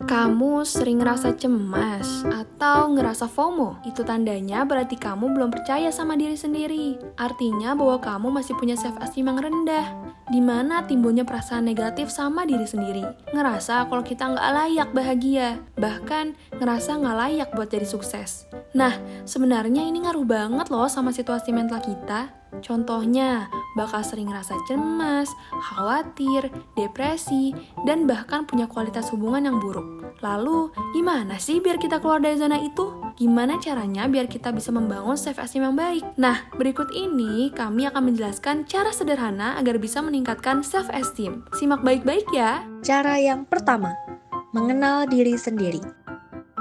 Kamu sering ngerasa cemas atau ngerasa FOMO? Itu tandanya berarti kamu belum percaya sama diri sendiri. Artinya bahwa kamu masih punya self-esteem yang rendah. Di mana timbulnya perasaan negatif sama diri sendiri. Ngerasa kalau kita nggak layak bahagia. Bahkan ngerasa nggak layak buat jadi sukses. Nah, sebenarnya ini ngaruh banget loh sama situasi mental kita. Contohnya, bakal sering ngerasa cemas, khawatir, depresi, dan bahkan punya kualitas hubungan yang buruk. Lalu, gimana sih biar kita keluar dari zona itu? Gimana caranya biar kita bisa membangun self-esteem yang baik? Nah, berikut ini kami akan menjelaskan cara sederhana agar bisa meningkatkan self-esteem. Simak baik-baik ya. Cara yang pertama, mengenal diri sendiri.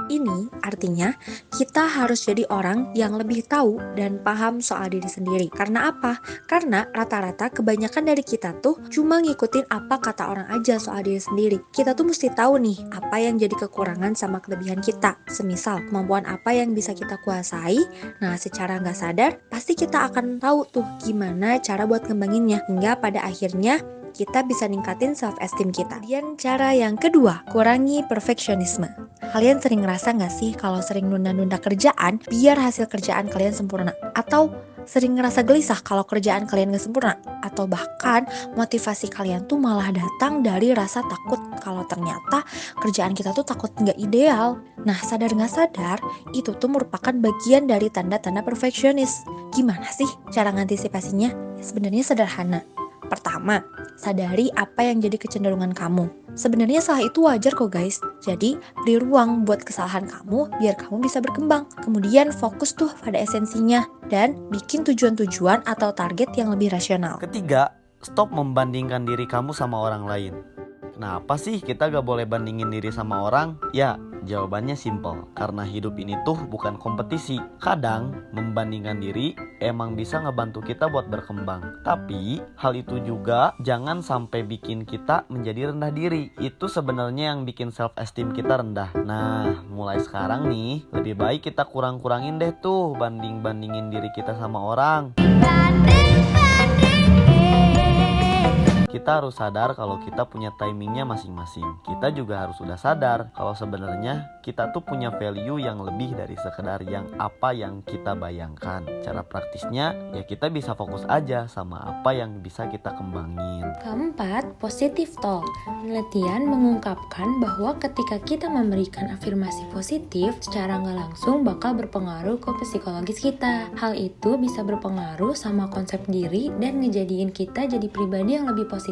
Ini artinya kita harus jadi orang yang lebih tahu dan paham soal diri sendiri. Karena apa? Karena rata-rata kebanyakan dari kita tuh cuma ngikutin apa kata orang aja soal diri sendiri. Kita tuh mesti tahu nih apa yang jadi kekurangan sama kelebihan kita. Semisal kemampuan apa yang bisa kita kuasai. Nah, secara nggak sadar pasti kita akan tahu tuh gimana cara buat ngembanginnya. Hingga pada akhirnya kita bisa ningkatin self-esteem kita. Kemudian cara yang kedua, kurangi perfeksionisme. Kalian sering ngerasa gak sih kalau sering nunda-nunda kerjaan biar hasil kerjaan kalian sempurna? Atau sering ngerasa gelisah kalau kerjaan kalian gak sempurna? Atau bahkan motivasi kalian tuh malah datang dari rasa takut kalau ternyata kerjaan kita tuh takut gak ideal. Nah, sadar gak sadar, itu tuh merupakan bagian dari tanda-tanda perfeksionis. Gimana sih cara ngantisipasinya? Sebenarnya sederhana. Pertama, sadari apa yang jadi kecenderungan kamu. Sebenarnya salah itu wajar kok guys. Jadi, beri ruang buat kesalahan kamu biar kamu bisa berkembang. Kemudian fokus tuh pada esensinya dan bikin tujuan-tujuan atau target yang lebih rasional. Ketiga, stop membandingkan diri kamu sama orang lain. Kenapa sih kita gak boleh bandingin diri sama orang? Ya, jawabannya simple. Karena hidup ini tuh bukan kompetisi. Kadang membandingkan diri emang bisa ngebantu kita buat berkembang. Tapi hal itu juga jangan sampai bikin kita menjadi rendah diri. Itu sebenarnya yang bikin self-esteem kita rendah. Nah, mulai sekarang nih, lebih baik kita kurang-kurangin deh tuh banding-bandingin diri kita sama orang. Kita harus sadar kalau kita punya timingnya masing-masing. Kita juga harus sudah sadar kalau sebenarnya kita tuh punya value yang lebih dari sekedar yang apa yang kita bayangkan. Cara praktisnya ya kita bisa fokus aja sama apa yang bisa kita kembangin. Keempat, positive talk. Penelitian mengungkapkan bahwa ketika kita memberikan afirmasi positif, secara nggak langsung bakal berpengaruh ke psikologis kita. Hal itu bisa berpengaruh sama konsep diri dan ngejadiin kita jadi pribadi yang lebih positif.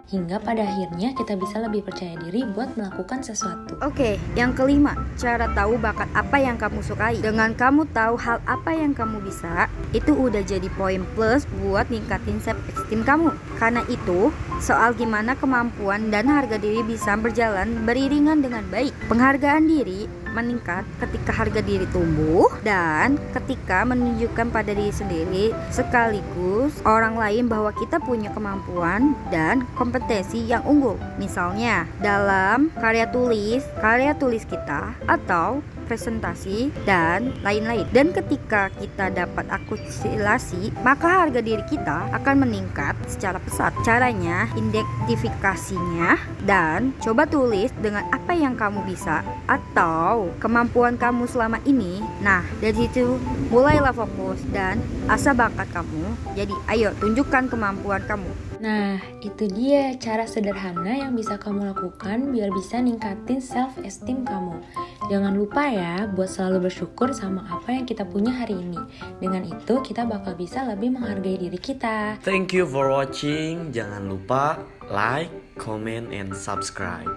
Hingga pada akhirnya kita bisa lebih percaya diri buat melakukan sesuatu. Oke, yang kelima, cara tahu bakat apa yang kamu sukai. Dengan kamu tahu hal apa yang kamu bisa, itu udah jadi poin plus buat ningkatin self-esteem kamu. Karena itu, soal gimana kemampuan dan harga diri bisa berjalan beriringan dengan baik. Penghargaan diri meningkat ketika harga diri tumbuh dan ketika menunjukkan pada diri sendiri sekaligus orang lain bahwa kita punya kemampuan dan kompetensi yang unggul. Misalnya dalam karya tulis kita atau presentasi dan lain-lain. Dan ketika kita dapat akumulasi, maka harga diri kita akan meningkat secara pesat. Caranya, identifikasinya dan coba tulis dengan apa yang kamu bisa atau kemampuan kamu selama ini. Nah, dari situ mulailah fokus dan asah bakat kamu. Jadi ayo tunjukkan kemampuan kamu. Nah, itu dia cara sederhana yang bisa kamu lakukan biar bisa ningkatin self-esteem kamu. Jangan lupa ya buat selalu bersyukur sama apa yang kita punya hari ini. Dengan itu kita bakal bisa lebih menghargai diri kita. Thank you for watching. Jangan lupa like, comment, and subscribe.